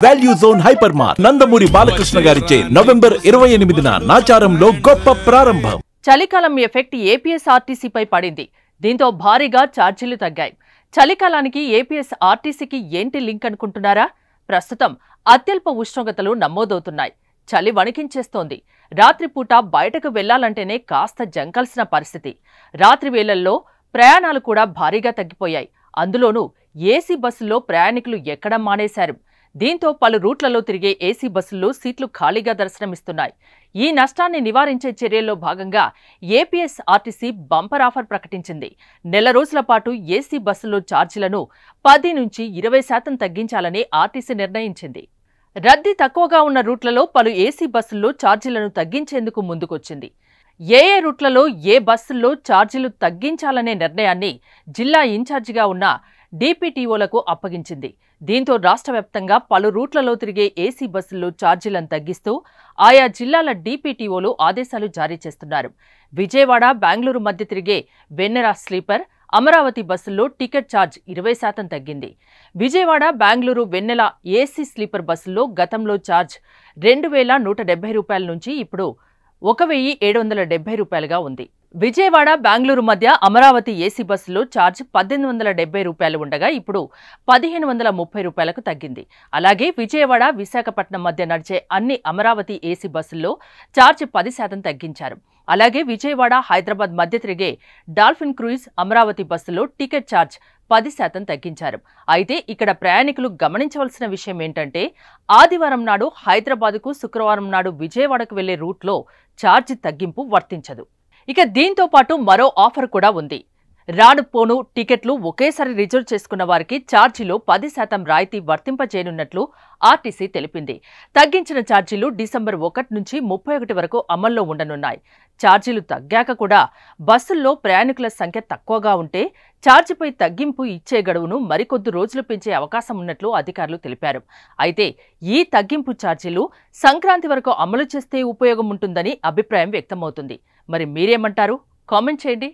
Value zone hyper mart Nandamuri Balakrishna గారిచే November 28న నాచారంలో గొప్ప ప్రారంభం. చలికాలం ఎఫెక్ట్ ఏపీఎస్ఆర్టీసీపై పడింది. దీంతో భారీగా ఛార్జీలు తగ్గాయి. చలికాలానికి ఏపీఎస్ఆర్టీసీకి ఏంటి లింక్ అనుకుంటున్నారా? ప్రస్తుతం అత్యల్ప ఉష్ణోగ్రతలు నమోదవుతున్నాయి. చలి వణికించేస్తోంది. రాత్రిపూట బయటకు వెళ్లాలంటేనే కాస్త జంకాల్సిన పరిస్థితి. రాత్రి వేళల్లో ప్రయాణాలు కూడా భారీగా తగ్గిపోయాయి. అందులోనూ ఏసీ బస్సుల్లో ప్రయాణికులు ఎక్కడం మానేశారు. దీంతో పలు రూట్లలో తిరిగే ఏసీ బస్సుల్లో సీట్లు ఖాళీగా దర్శనమిస్తున్నాయి. ఈ నష్టాన్ని నివారించే చర్యల్లో భాగంగా ఏపీఎస్ఆర్టీసీ బంపర్ ఆఫర్ ప్రకటించింది. నెల రోజుల పాటు ఏసీ బస్సుల్లో ఛార్జీలను 10 నుంచి 20% తగ్గించాలని ఆర్టీసీ నిర్ణయించింది. రద్దీ తక్కువగా ఉన్న రూట్లలో పలు ఏసీ బస్సుల్లో ఛార్జీలను తగ్గించేందుకు ముందుకొచ్చింది. ఏ రూట్లలో ఏ బస్సుల్లో ఛార్జీలు తగ్గించాలనే నిర్ణయాన్ని జిల్లా ఇన్ఛార్జిగా ఉన్న డీపీటీఓలకు అప్పగించింది. దీంతో రాష్ట్ర వ్యాప్తంగా పలు రూట్లలో తిరిగే ఏసీ బస్సుల్లో ఛార్జీలను తగ్గిస్తూ ఆయా జిల్లాల డీపీటీఓలు ఆదేశాలు జారీ చేస్తున్నారు. విజయవాడ, బెంగళూరు మధ్య తిరిగే వెన్నెల స్లీపర్, అమరావతి బస్సుల్లో టికెట్ ఛార్జ్ 20% తగ్గింది. విజయవాడ, బెంగళూరు, వెన్నెల ఏసీ స్లీపర్ బస్సుల్లో గతంలో ఛార్జ్ 2170 రూపాయల నుంచి ఇప్పుడు 1770 రూపాయలుగా ఉంది. విజయవాడ, బెంగళూరు మధ్య అమరావతి ఏసీ బస్సులో ఛార్జ్ 1870 రూపాయలు ఉండగా ఇప్పుడు 1530 రూపాయలకు తగ్గింది. అలాగే విజయవాడ, విశాఖపట్నం మధ్య నడిచే అన్ని అమరావతి ఏసీ బస్సుల్లో ఛార్జ్ 10% తగ్గించారు. అలాగే విజయవాడ, హైదరాబాద్ మధ్య తిరిగే డాల్ఫిన్ క్రూయిజ్ అమరావతి బస్సులో టికెట్ ఛార్జ్ 10% తగ్గించారు. అయితే ఇక్కడ ప్రయాణికులు గమనించవలసిన విషయం ఏంటంటే ఆదివారం నాడు హైదరాబాద్కు, శుక్రవారం నాడు విజయవాడకు వెళ్లే రూట్లో ఛార్జ్ తగ్గింపు వర్తించదు. ఇక దీంతో పాటు మరో ఆఫర్ కూడా ఉంది. రాను పోను టికెట్లు ఒకేసారి రిజర్వ్ చేసుకున్న వారికి ఛార్జీలో 10% రాయితీ వర్తింపజేయనున్నట్లు ఆర్టీసీ తెలిపింది. తగ్గించిన ఛార్జీలు డిసెంబర్ 1 నుంచి 31 వరకు అమల్లో ఉండనున్నాయి. ఛార్జీలు తగ్గాక కూడా బస్సుల్లో ప్రయాణికుల సంఖ్య తక్కువగా ఉంటే ఛార్జీపై తగ్గింపు ఇచ్చే గడువును మరికొద్ది రోజులు పెంచే అవకాశం ఉన్నట్లు అధికారులు తెలిపారు. అయితే ఈ తగ్గింపు ఛార్జీలు సంక్రాంతి వరకు అమలు చేస్తే ఉపయోగం ఉంటుందని అభిప్రాయం వ్యక్తమవుతుంది. మరి మీరేమంటారు? కామెంట్ చేయండి.